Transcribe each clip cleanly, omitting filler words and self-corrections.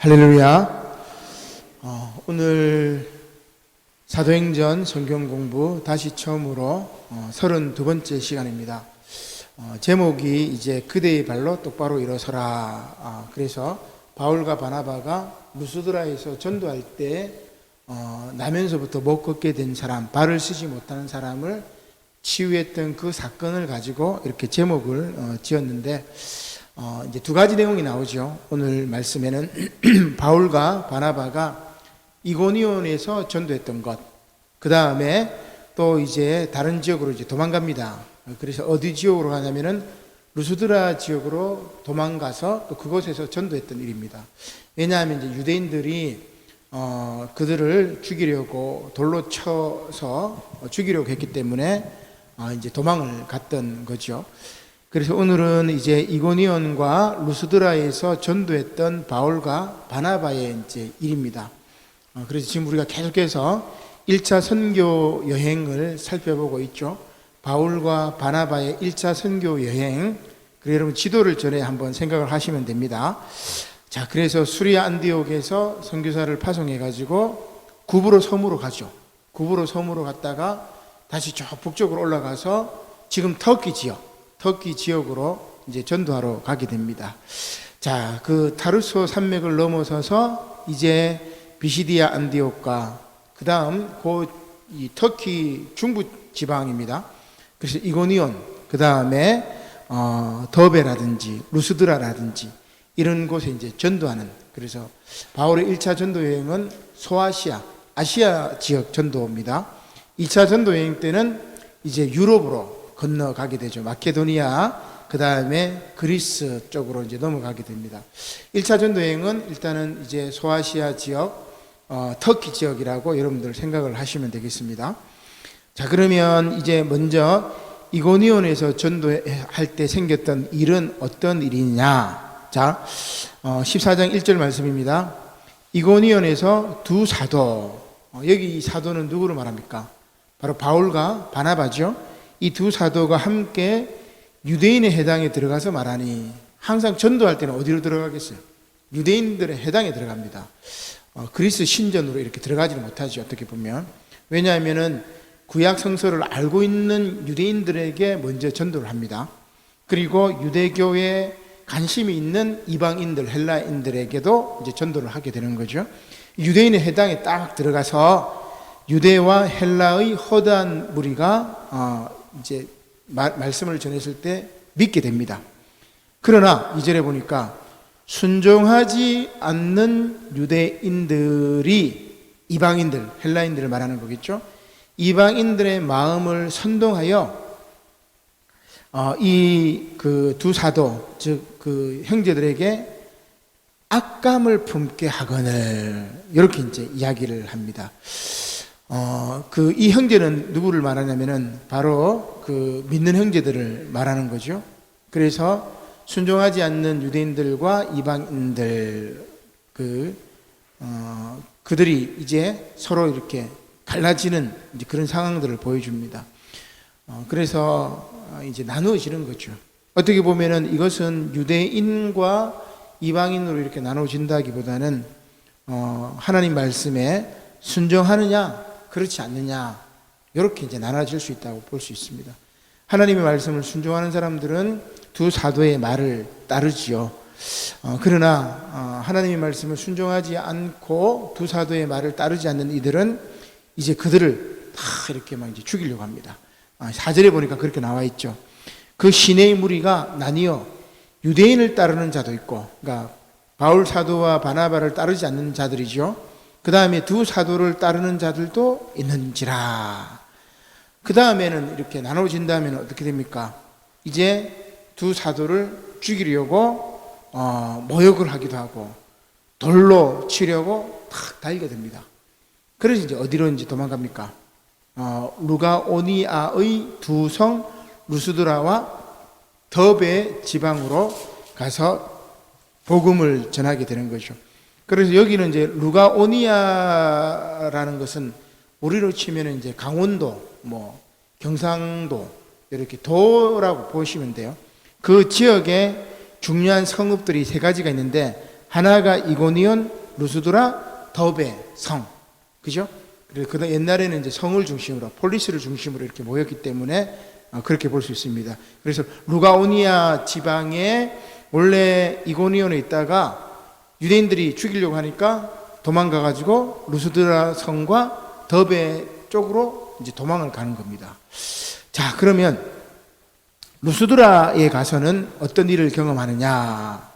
할렐루야. 오늘 사도행전 성경 공부 다시 처음으로 32번째 시간입니다. 제목이 이제 그대의 발로 똑바로 일어서라. 그래서 바울과 바나바가 루스드라에서 전도할 때 나면서부터 못 걷게 된 사람, 발을 쓰지 못하는 사람을 치유했던 그 사건을 가지고 이렇게 제목을 지었는데 이제 두 가지 내용이 나오죠. 오늘 말씀에는 바울과 바나바가 이고니온에서 전도했던 것, 그 다음에 또 이제 다른 지역으로 이제 도망갑니다. 그래서 어디 지역으로 가냐면은 루스드라 지역으로 도망가서 또 그곳에서 전도했던 일입니다. 왜냐하면 이제 유대인들이 그들을 죽이려고 돌로 쳐서 죽이려고 했기 때문에 이제 도망을 갔던 거죠. 그래서 오늘은 이제 이고니온과 루스드라에서 전도했던 바울과 바나바의 이제 일입니다. 그래서 지금 우리가 계속해서 1차 선교 여행을 살펴보고 있죠. 바울과 바나바의 1차 선교 여행. 그래서 여러분 지도를 전에 한번 생각을 하시면 됩니다. 자, 그래서 수리아 안디옥에서 선교사를 파송해 가지고 구브로 섬으로 가죠. 구브로 섬으로 갔다가 다시 저 북쪽으로 올라가서 지금 터키 지역으로 이제 전도하러 가게 됩니다. 자, 그 타르소 산맥을 넘어서서 이제 비시디아 안디옥과 그 다음 이 터키 중부 지방입니다. 그래서 이고니온, 그 다음에 더베라든지 루스드라라든지 이런 곳에 이제 전도하는, 그래서 바울의 1차 전도 여행은 아시아 지역 전도입니다. 2차 전도 여행 때는 이제 유럽으로 건너가게 되죠. 마케도니아, 그 다음에 그리스 쪽으로 이제 넘어가게 됩니다. 1차 전도 여행은 일단은 이제 소아시아 지역, 터키 지역이라고 여러분들 생각을 하시면 되겠습니다. 자, 그러면 이제 먼저 이고니온에서 전도할 때 생겼던 일은 어떤 일이냐? 자, 14장 1절 말씀입니다. 이고니온에서 두 사도, 여기 이 사도는 누구를 말합니까? 바로 바울과 바나바죠. 이 두 사도가 함께 유대인의 해당에 들어가서 말하니, 항상 전도할 때는 어디로 들어가겠어요? 유대인들의 해당에 들어갑니다. 그리스 신전으로 이렇게 들어가지는 못하죠, 어떻게 보면. 왜냐하면은 구약 성서를 알고 있는 유대인들에게 먼저 전도를 합니다. 그리고 유대교에 관심이 있는 이방인들, 헬라인들에게도 이제 전도를 하게 되는 거죠. 유대인의 해당에 딱 들어가서 유대와 헬라의 허다한 무리가 이제 말씀을 전했을 때 믿게 됩니다. 그러나 2절에 보니까 순종하지 않는 유대인들이, 이방인들, 헬라인들을 말하는 거겠죠. 이방인들의 마음을 선동하여 이 그 두 사도, 즉 그 형제들에게 악감을 품게 하거늘, 이렇게 이제 이야기를 합니다. 이 형제는 누구를 말하냐면은 바로 그 믿는 형제들을 말하는 거죠. 그래서 순종하지 않는 유대인들과 이방인들, 그들이 이제 서로 이렇게 갈라지는 이제 그런 상황들을 보여줍니다. 그래서 이제 나누어지는 거죠. 어떻게 보면은 이것은 유대인과 이방인으로 이렇게 나눠진다기보다는 하나님 말씀에 순종하느냐 그렇지 않느냐, 이렇게 이제 나눠질 수 있다고 볼 수 있습니다. 하나님의 말씀을 순종하는 사람들은 두 사도의 말을 따르지요. 그러나 하나님의 말씀을 순종하지 않고 두 사도의 말을 따르지 않는 이들은 이제 그들을 다 이렇게 막 이제 죽이려고 합니다. 4절에 보니까 그렇게 나와 있죠. 그 시내의 무리가 나뉘어 유대인을 따르는 자도 있고, 그러니까 바울 사도와 바나바를 따르지 않는 자들이죠. 그 다음에 두 사도를 따르는 자들도 있는지라. 그 다음에는 이렇게 나눠진다면 어떻게 됩니까? 이제 두 사도를 죽이려고 모욕을 하기도 하고 돌로 치려고 탁 달게 됩니다. 그래서 이제 어디로 이제 도망갑니까? 루가오니아의 두 성 루스드라와 더베 지방으로 가서 복음을 전하게 되는 거죠. 그래서 여기는 이제 루가오니아라는 것은 우리로 치면 이제 강원도, 경상도, 이렇게 도라고 보시면 돼요. 그 지역에 중요한 성읍들이 세 가지가 있는데 하나가 이고니온, 루스드라, 더베, 성. 그죠? 그래서 옛날에는 이제 성을 중심으로, 폴리스를 중심으로 이렇게 모였기 때문에 그렇게 볼 수 있습니다. 그래서 루가오니아 지방에 원래 이고니온에 있다가 유대인들이 죽이려고 하니까 도망가가지고 루스드라 성과 더베 쪽으로 이제 도망을 가는 겁니다. 자, 그러면 루스드라에 가서는 어떤 일을 경험하느냐?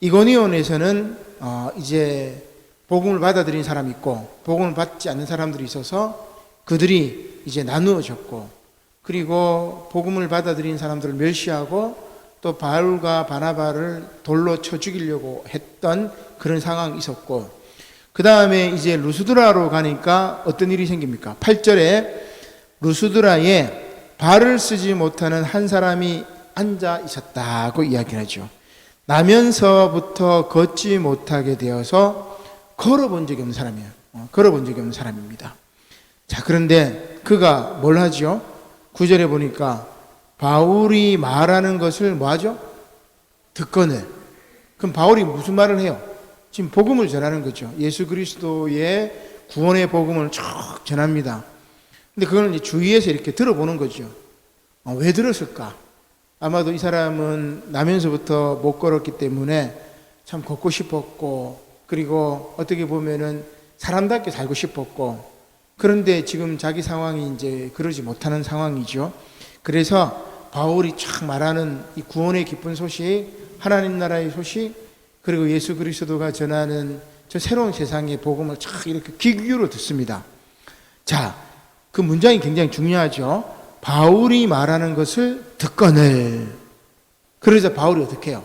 이고니온에서는 이제 복음을 받아들인 사람이 있고 복음을 받지 않는 사람들이 있어서 그들이 이제 나누어졌고, 그리고 복음을 받아들인 사람들을 멸시하고 또 바울과 바나바를 돌로 쳐 죽이려고 했던 그런 상황이 있었고, 그 다음에 이제 루스드라로 가니까 어떤 일이 생깁니까? 8절에 루스드라에 발을 쓰지 못하는 한 사람이 앉아 있었다고 이야기하죠. 나면서부터 걷지 못하게 되어서 걸어본 적이 없는 사람이에요. 걸어본 적이 없는 사람입니다. 자, 그런데 그가 뭘 하죠? 9절에 보니까 바울이 말하는 것을 뭐 하죠? 듣거늘. 그럼 바울이 무슨 말을 해요? 지금 복음을 전하는 거죠. 예수 그리스도의 구원의 복음을 쭉 전합니다. 근데 그걸 주위에서 이렇게 들어보는 거죠. 왜 들었을까? 아마도 이 사람은 나면서부터 못 걸었기 때문에 참 걷고 싶었고, 그리고 어떻게 보면은 사람답게 살고 싶었고, 그런데 지금 자기 상황이 이제 그러지 못하는 상황이죠. 그래서 바울이 쫙 말하는 이 구원의 기쁜 소식, 하나님 나라의 소식, 그리고 예수 그리스도가 전하는 저 새로운 세상의 복음을 쫙 이렇게 귀 기울여 듣습니다. 자, 그 문장이 굉장히 중요하죠. 바울이 말하는 것을 듣거늘. 그러자 바울이 어떻게 해요?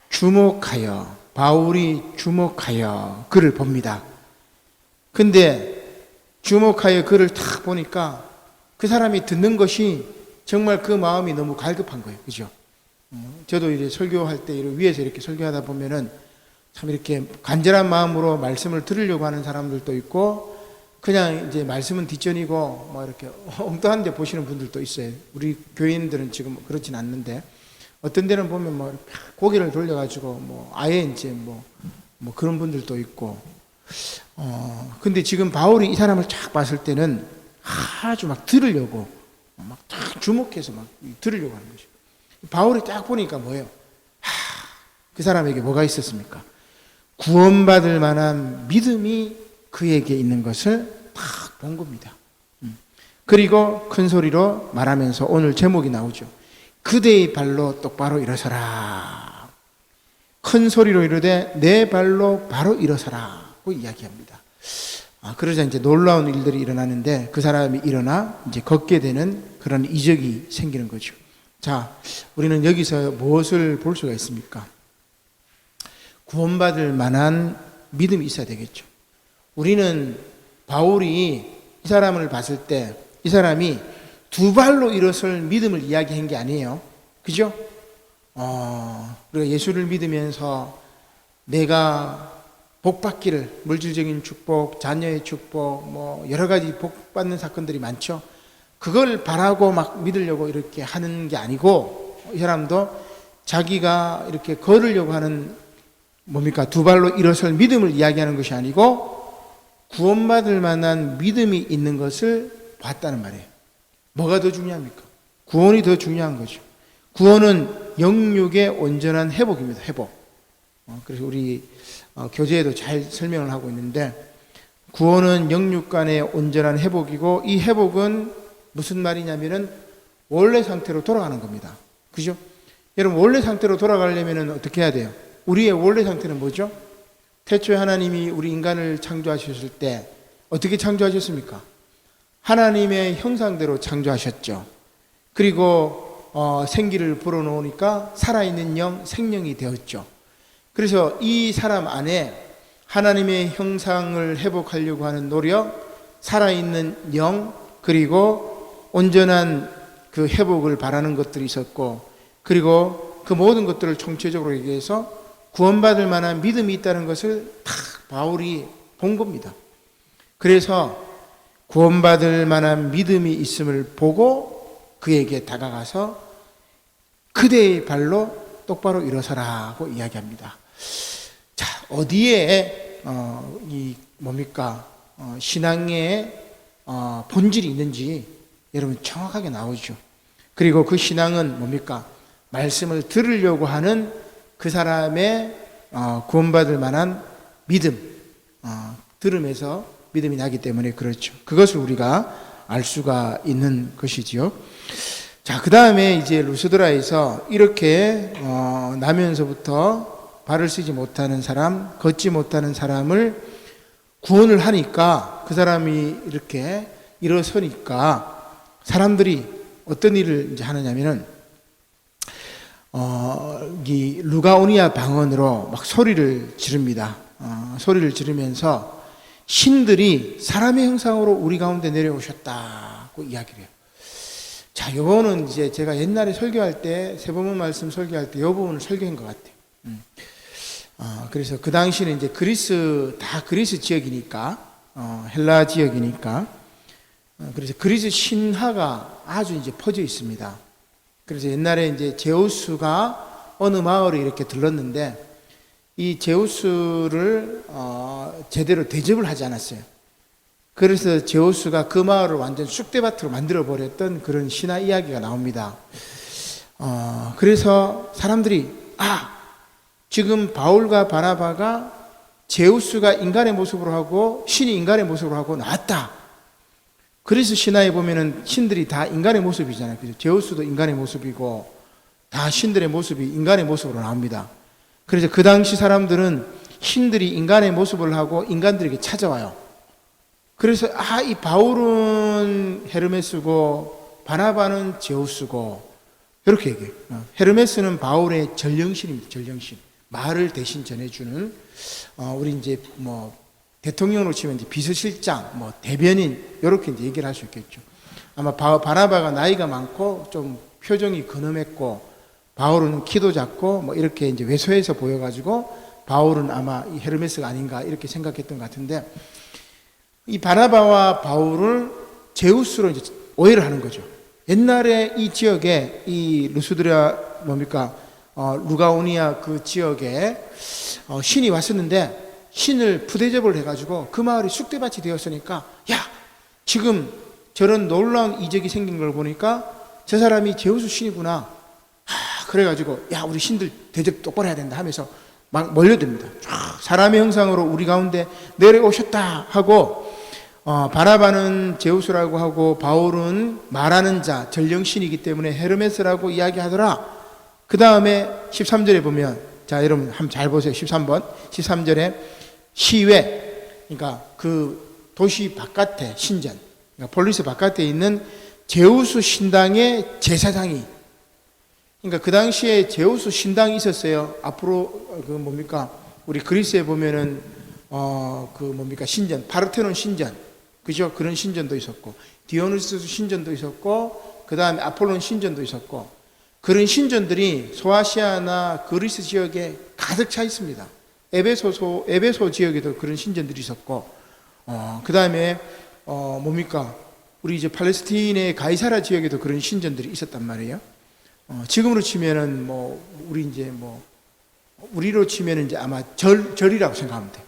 주목하여, 바울이 주목하여 그를 봅니다. 근데 주목하여 그를 탁 보니까 그 사람이 듣는 것이 정말 그 마음이 너무 갈급한 거예요. 그죠? 저도 이제 설교할 때 위에서 이렇게 설교하다 보면은 참 이렇게 간절한 마음으로 말씀을 들으려고 하는 사람들도 있고, 그냥 이제 말씀은 뒷전이고 뭐 이렇게 엉뚱한 데 보시는 분들도 있어요. 우리 교인들은 지금 그렇진 않는데, 어떤 데는 보면 뭐 고개를 돌려가지고 뭐 아예 이제 뭐 그런 분들도 있고, 근데 지금 바울이 이 사람을 쫙 봤을 때는 아주 막 들으려고 막 딱 주목해서 막 들으려고 하는 거죠. 바울이 딱 보니까 뭐예요? 그 사람에게 뭐가 있었습니까? 구원받을 만한 믿음이 그에게 있는 것을 딱 본 겁니다. 그리고 큰 소리로 말하면서 오늘 제목이 나오죠. 그대의 발로 똑바로 일어서라. 큰 소리로 이르되 내 발로 바로 일어서라고 이야기합니다. 그러자 이제 놀라운 일들이 일어나는데 그 사람이 일어나 이제 걷게 되는 그런 이적이 생기는 거죠. 자, 우리는 여기서 무엇을 볼 수가 있습니까? 구원받을 만한 믿음이 있어야 되겠죠. 우리는 바울이 이 사람을 봤을 때 이 사람이 두 발로 일어설 믿음을 이야기한 게 아니에요. 그죠? 우리가 예수를 믿으면서 내가 복 받기를, 물질적인 축복, 자녀의 축복, 뭐 여러 가지 복 받는 사건들이 많죠. 그걸 바라고 막 믿으려고 이렇게 하는 게 아니고, 이 사람도 자기가 이렇게 걸으려고 하는 뭡니까? 두 발로 일어설 믿음을 이야기하는 것이 아니고 구원받을 만한 믿음이 있는 것을 봤다는 말이에요. 뭐가 더 중요합니까? 구원이 더 중요한 거죠. 구원은 영육의 온전한 회복입니다. 회복. 그래서 우리 교재에도 잘 설명을 하고 있는데, 구원은 영육 간의 온전한 회복이고, 이 회복은 무슨 말이냐면은 원래 상태로 돌아가는 겁니다. 그죠? 여러분, 원래 상태로 돌아가려면 어떻게 해야 돼요? 우리의 원래 상태는 뭐죠? 태초에 하나님이 우리 인간을 창조하셨을 때 어떻게 창조하셨습니까? 하나님의 형상대로 창조하셨죠. 그리고 생기를 불어넣으니까 살아있는 영, 생명이 되었죠. 그래서 이 사람 안에 하나님의 형상을 회복하려고 하는 노력, 살아있는 영, 그리고 온전한 그 회복을 바라는 것들이 있었고, 그리고 그 모든 것들을 총체적으로 얘기해서 구원받을 만한 믿음이 있다는 것을 다 바울이 본 겁니다. 그래서 구원받을 만한 믿음이 있음을 보고 그에게 다가가서 그대의 발로 똑바로 일어서라고 이야기합니다. 자, 어디에 이 뭡니까 신앙의 본질이 있는지 여러분 정확하게 나오죠. 그리고 그 신앙은 뭡니까 말씀을 들으려고 하는 그 사람의 구원받을 만한 믿음, 들음에서 믿음이 나기 때문에 그렇죠. 그것을 우리가 알 수가 있는 것이지요. 자, 그 다음에 이제 루스드라에서 이렇게 나면서부터 발을 쓰지 못하는 사람, 걷지 못하는 사람을 구원을 하니까 그 사람이 이렇게 일어서니까 사람들이 어떤 일을 이제 하느냐면은 이 루가오니아 방언으로 막 소리를 지릅니다. 소리를 지르면서 신들이 사람의 형상으로 우리 가운데 내려오셨다고 이야기를 해요. 자, 이거는 이제 제가 옛날에 설교할 때, 세번문 말씀 설교할 때 이 부분을 설교한 것 같아요. 그래서 그 당시는 이제 다 그리스 지역이니까, 헬라 지역이니까, 그래서 그리스 신화가 아주 이제 퍼져 있습니다. 그래서 옛날에 이제 제우스가 어느 마을에 이렇게 들렀는데, 이 제우스를 제대로 대접을 하지 않았어요. 그래서 제우스가 그 마을을 완전 쑥대밭으로 만들어버렸던 그런 신화 이야기가 나옵니다. 그래서 사람들이 지금 바울과 바나바가 제우스가 인간의 모습으로 하고 신이 인간의 모습으로 하고 나왔다. 그래서 신화에 보면은 신들이 다 인간의 모습이잖아요. 그죠? 제우스도 인간의 모습이고 다 신들의 모습이 인간의 모습으로 나옵니다. 그래서 그 당시 사람들은 신들이 인간의 모습을 하고 인간들에게 찾아와요. 그래서 이 바울은 헤르메스고 바나바는 제우스고 이렇게 얘기해요. 헤르메스는 바울의 전령신입니다. 전령신. 말을 대신 전해주는 우리 이제 뭐 대통령으로 치면 이제 비서실장, 뭐 대변인 이렇게 이제 얘기를 할 수 있겠죠. 아마 바나바가 나이가 많고 좀 표정이 근엄했고 바울은 키도 작고 뭐 이렇게 이제 왜소해서 보여가지고 바울은 아마 이 헤르메스가 아닌가 이렇게 생각했던 것 같은데 이 바나바와 바울을 제우스로 이제 오해를 하는 거죠. 옛날에 이 지역에 이 루스드라 루가오니아 그 지역에 신이 왔었는데 신을 푸대접을 해가지고 그 마을이 쑥대밭이 되었으니까 지금 저런 놀라운 이적이 생긴 걸 보니까 저 사람이 제우스 신이구나. 그래가지고 우리 신들 대접 똑바로 해야 된다 하면서 막 몰려듭니다. 사람의 형상으로 우리 가운데 내려오셨다 하고 바나바는 제우스라고 하고 바울은 말하는 자 전령신이기 때문에 헤르메스라고 이야기하더라. 그 다음에 13절에 보면 자 여러분 한번 잘 보세요. 13절에 시외 그러니까 그 도시 바깥에 신전 그러니까 폴리스 바깥에 있는 제우스 신당의 제사장이 그러니까 그 당시에 제우스 신당이 있었어요. 앞으로 우리 그리스에 보면은 신전 파르테논 신전 그죠? 그런 신전도 있었고 디오누스스 신전도 있었고 그 다음에 아폴론 신전도 있었고 그런 신전들이 소아시아나 그리스 지역에 가득 차 있습니다. 에베소 지역에도 그런 신전들이 있었고 그 다음에 우리 이제 팔레스틴의 가이사라 지역에도 그런 신전들이 있었단 말이에요. 지금으로 치면은 우리로 치면은 이제 아마 절이라고 생각하면 돼.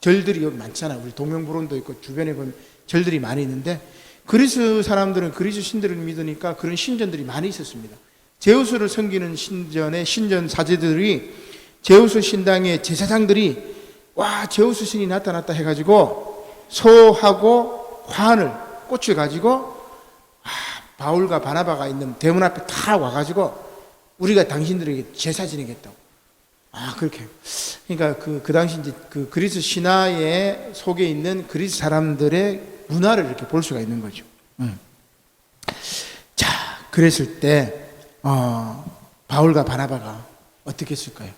절들이 여기 많잖아요. 우리 동명불원도 있고 주변에 보면 절들이 많이 있는데 그리스 사람들은 그리스 신들을 믿으니까 그런 신전들이 많이 있었습니다. 제우스를 섬기는 신전 사제들이 제우스 신당의 제사장들이 제우스 신이 나타났다 해가지고 소하고 화환을 꽃을 가지고 바울과 바나바가 있는 대문 앞에 다 와가지고 우리가 당신들에게 제사 지내겠다고. 그렇게. 그러니까 그 당시 이제 그 그리스 신화에 속에 있는 그리스 사람들의 문화를 이렇게 볼 수가 있는 거죠. 자, 그랬을 때, 바울과 바나바가 어떻게 했을까요?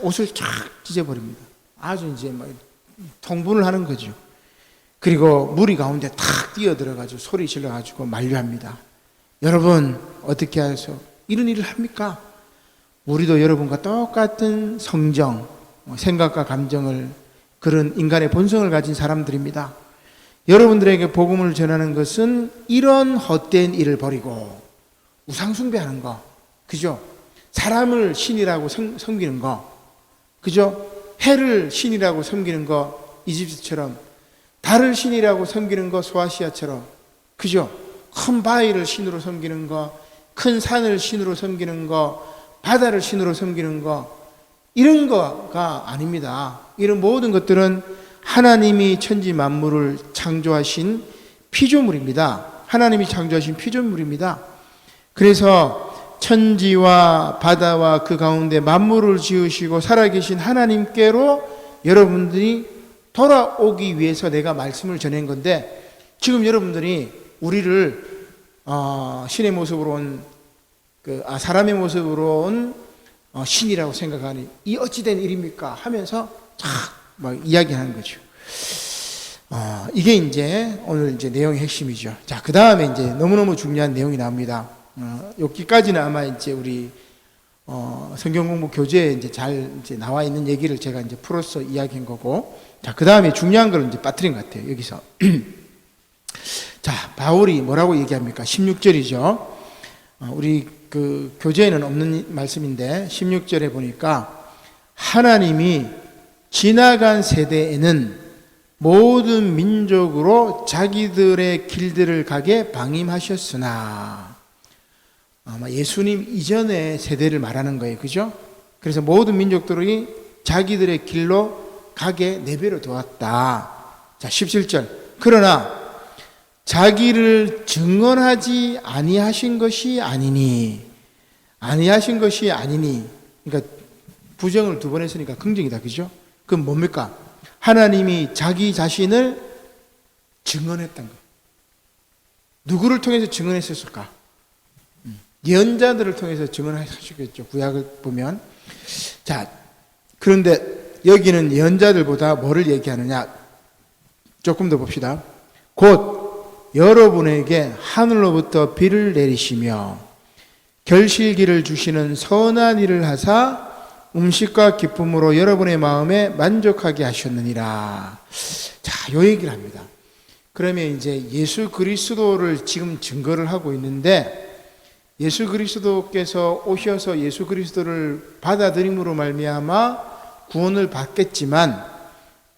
옷을 쫙 찢어버립니다. 아주 이제 막 통분을 하는 거죠. 그리고 무리 가운데 탁 뛰어들어가지고 소리 질러가지고 만류합니다. 여러분 어떻게 해서 이런 일을 합니까? 우리도 여러분과 똑같은 성정, 생각과 감정을 그런 인간의 본성을 가진 사람들입니다. 여러분들에게 복음을 전하는 것은 이런 헛된 일을 버리고 우상 숭배하는 거, 그죠? 사람을 신이라고 섬기는 거, 그죠? 해를 신이라고 섬기는 거 이집트처럼, 달을 신이라고 섬기는 거 소아시아처럼, 그죠? 큰 바위를 신으로 섬기는 거, 큰 산을 신으로 섬기는 거, 바다를 신으로 섬기는 거, 이런 거가 아닙니다. 이런 모든 것들은 하나님이 천지 만물을 창조하신 피조물입니다. 하나님이 창조하신 피조물입니다. 그래서 천지와 바다와 그 가운데 만물을 지으시고 살아계신 하나님께로 여러분들이 돌아오기 위해서 내가 말씀을 전한 건데, 지금 여러분들이 우리를 신의 모습으로 온 사람의 모습으로 온 신이라고 생각하니 이 어찌된 일입니까? 하면서 막 이야기하는 거죠. 이게 이제 오늘 이제 내용의 핵심이죠. 자, 그 다음에 이제 너무너무 중요한 내용이 나옵니다. 여기까지는 아마 이제 우리 성경 공부 교재에 이제 잘 이제 나와 있는 얘기를 제가 이제 풀어서 이야기한 거고, 자, 그 다음에 중요한 걸 이제 빠뜨린 것 같아요. 여기서. 자, 바울이 뭐라고 얘기합니까? 16절이죠. 우리 그 교재에는 없는 말씀인데 16절에 보니까 하나님이 지나간 세대에는 모든 민족으로 자기들의 길들을 가게 방임하셨으나, 아마 예수님 이전의 세대를 말하는 거예요. 그죠? 그래서 모든 민족들이 자기들의 길로 가게 내버려 두었다. 자, 17절. 그러나 자기를 증언하지 아니하신 것이 아니니. 그러니까 부정을 두 번 했으니까 긍정이다. 그죠? 그럼 뭡니까? 하나님이 자기 자신을 증언했던 거예요. 누구를 통해서 증언했었을까? 예언자들을 통해서 증언하셨겠죠. 구약을 보면. 자, 그런데 여기는 예언자들보다 뭐를 얘기하느냐? 조금 더 봅시다. 곧 여러분에게 하늘로부터 비를 내리시며 결실기를 주시는 선한 일을 하사 음식과 기쁨으로 여러분의 마음에 만족하게 하셨느니라. 자, 요 얘기를 합니다. 그러면 이제 예수 그리스도를 지금 증거를 하고 있는데, 예수 그리스도께서 오셔서 예수 그리스도를 받아들임으로 말미암아 구원을 받겠지만,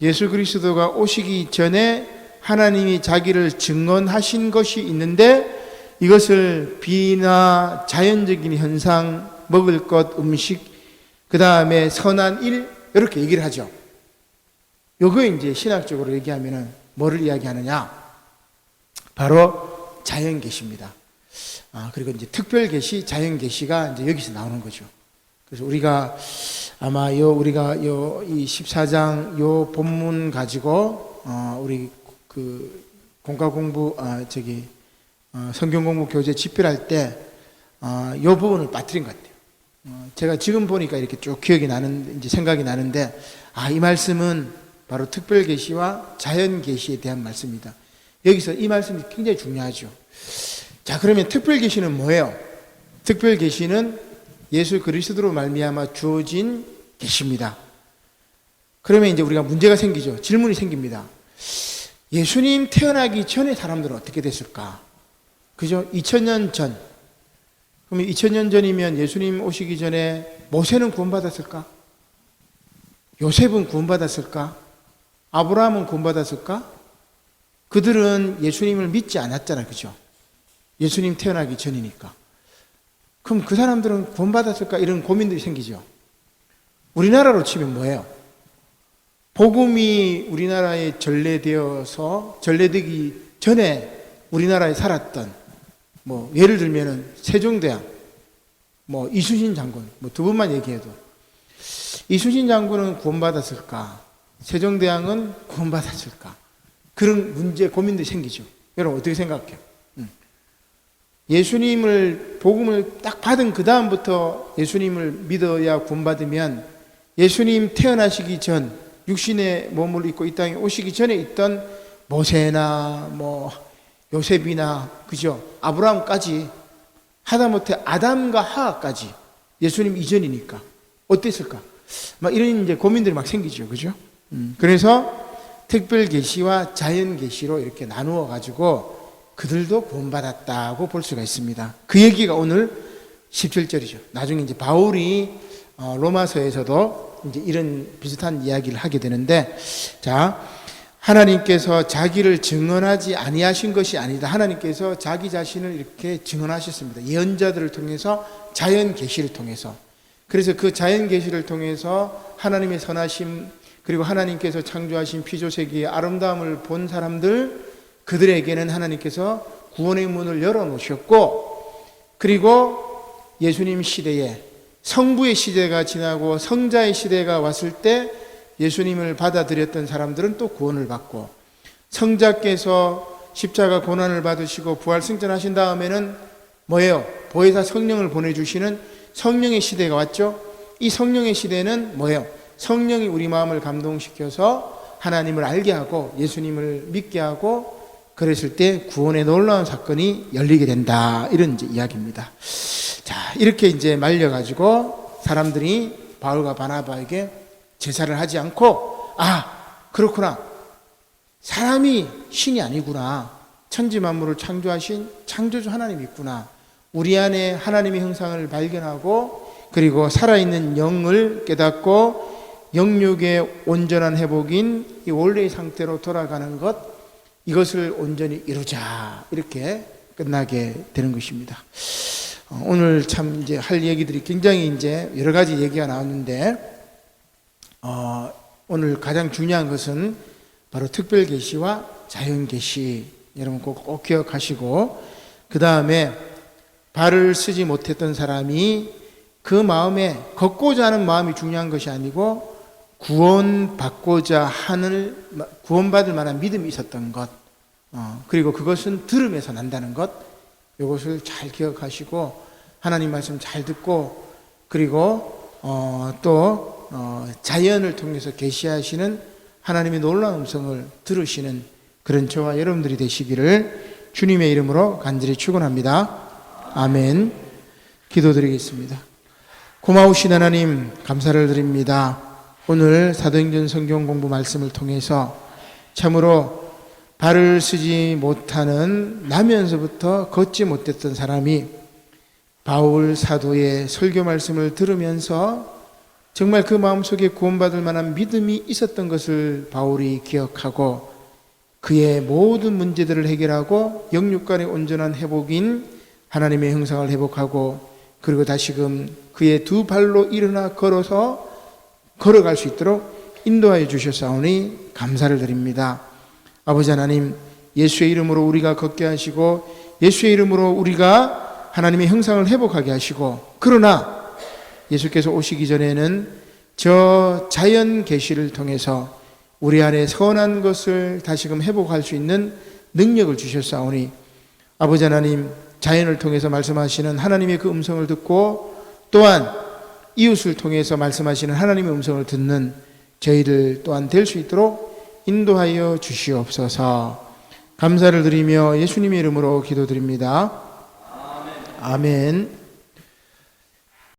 예수 그리스도가 오시기 전에 하나님이 자기를 증언하신 것이 있는데, 이것을 비나 자연적인 현상, 먹을 것, 음식, 그 다음에 선한 일, 이렇게 얘기를 하죠. 요거 이제 신학적으로 얘기하면은 뭐를 이야기하느냐? 바로 자연 계시입니다. 그리고 이제 특별 계시, 자연 계시가 이제 여기서 나오는 거죠. 그래서 우리가 아마 우리가 이 14장 요 본문 가지고 우리 그 공과 공부 성경 공부 교재 집필할 때 요 부분을 빠뜨린 것 같아요. 제가 지금 보니까 이렇게 쭉 기억이 나는, 이제 생각이 나는데, 이 말씀은 바로 특별 계시와 자연 계시에 대한 말씀입니다. 여기서 이 말씀이 굉장히 중요하죠. 자, 그러면 특별 계시는 뭐예요? 특별 계시는 예수 그리스도로 말미암아 주어진 계시입니다. 그러면 이제 우리가 문제가 생기죠. 질문이 생깁니다. 예수님 태어나기 전에 사람들은 어떻게 됐을까? 그죠? 2000년 전. 그러면 2000년 전이면 예수님 오시기 전에 모세는 구원받았을까? 요셉은 구원받았을까? 아브라함은 구원받았을까? 그들은 예수님을 믿지 않았잖아요. 그죠? 예수님 태어나기 전이니까. 그럼 그 사람들은 구원받았을까? 이런 고민들이 생기죠. 우리나라로 치면 뭐예요? 복음이 우리나라에 전래되기 전에 우리나라에 살았던, 예를 들면은 세종대왕, 이순신 장군, 두 분만 얘기해도, 이순신 장군은 구원받았을까? 세종대왕은 구원받았을까? 그런 문제, 고민들이 생기죠. 여러분 어떻게 생각해요? 복음을 딱 받은 그 다음부터 예수님을 믿어야 구원받으면, 예수님 태어나시기 전, 육신의 몸을 입고 이 땅에 오시기 전에 있던 모세나 요셉이나, 그죠? 아브라함까지, 하다못해 아담과 하와까지 예수님 이전이니까 어땠을까? 이런 이제 고민들이 막 생기죠. 그죠? 그래서 특별 계시와 자연 계시로 이렇게 나누어 가지고 그들도 구원받았다고 볼 수가 있습니다. 그 얘기가 오늘 17절이죠. 나중에 이제 바울이 로마서에서도 이제 이런 비슷한 이야기를 하게 되는데, 자, 하나님께서 자기를 증언하지 아니하신 것이 아니다. 하나님께서 자기 자신을 이렇게 증언하셨습니다. 예언자들을 통해서, 자연 계시를 통해서. 그래서 그 자연 계시를 통해서 하나님의 선하심, 그리고 하나님께서 창조하신 피조세계의 아름다움을 본 사람들, 그들에게는 하나님께서 구원의 문을 열어놓으셨고, 그리고 예수님 시대에 성부의 시대가 지나고 성자의 시대가 왔을 때 예수님을 받아들였던 사람들은 또 구원을 받고, 성자께서 십자가 고난을 받으시고 부활 승천하신 다음에는 뭐예요? 보혜사 성령을 보내주시는 성령의 시대가 왔죠. 이 성령의 시대는 뭐예요? 성령이 우리 마음을 감동시켜서 하나님을 알게 하고 예수님을 믿게 하고, 그랬을 때 구원의 놀라운 사건이 열리게 된다. 이런 이제 이야기입니다. 자, 이렇게 이제 말려가지고 사람들이 바울과 바나바에게 제사를 하지 않고, 그렇구나, 사람이 신이 아니구나, 천지 만물을 창조하신 창조주 하나님이 있구나, 우리 안에 하나님의 형상을 발견하고, 그리고 살아있는 영을 깨닫고 영육의 온전한 회복인 이 원래의 상태로 돌아가는 것, 이것을 온전히 이루자, 이렇게 끝나게 되는 것입니다. 오늘 참 이제 할 얘기들이 굉장히 이제 여러 가지 얘기가 나왔는데, 오늘 가장 중요한 것은 바로 특별 계시와 자연 계시, 여러분 꼭 기억하시고, 그 다음에 발을 쓰지 못했던 사람이 그 마음에 걷고자 하는 마음이 중요한 것이 아니고 구원받고자 하는, 구원받을 만한 믿음이 있었던 것, 그리고 그것은 들음에서 난다는 것, 이것을 잘 기억하시고 하나님 말씀 잘 듣고, 그리고 또 자연을 통해서 계시하시는 하나님의 놀라운 음성을 들으시는 그런 저와 여러분들이 되시기를 주님의 이름으로 간절히 축원합니다. 아멘. 기도드리겠습니다. 고마우신 하나님, 감사를 드립니다. 오늘 사도행전 성경 공부 말씀을 통해서 참으로 발을 쓰지 못하는, 나면서부터 걷지 못했던 사람이 바울 사도의 설교 말씀을 들으면서 정말 그 마음속에 구원받을 만한 믿음이 있었던 것을 바울이 기억하고, 그의 모든 문제들을 해결하고 영육간의 온전한 회복인 하나님의 형상을 회복하고, 그리고 다시금 그의 두 발로 일어나 걸어갈 수 있도록 인도하여 주셨사오니 감사를 드립니다. 아버지 하나님, 예수의 이름으로 우리가 걷게 하시고 예수의 이름으로 우리가 하나님의 형상을 회복하게 하시고, 그러나 예수께서 오시기 전에는 저 자연 계시를 통해서 우리 안에 선한 것을 다시금 회복할 수 있는 능력을 주셨사오니, 아버지 하나님, 자연을 통해서 말씀하시는 하나님의 그 음성을 듣고, 또한 이웃을 통해서 말씀하시는 하나님의 음성을 듣는 저희들 또한 될 수 있도록 인도하여 주시옵소서. 감사를 드리며 예수님의 이름으로 기도드립니다. 아멘.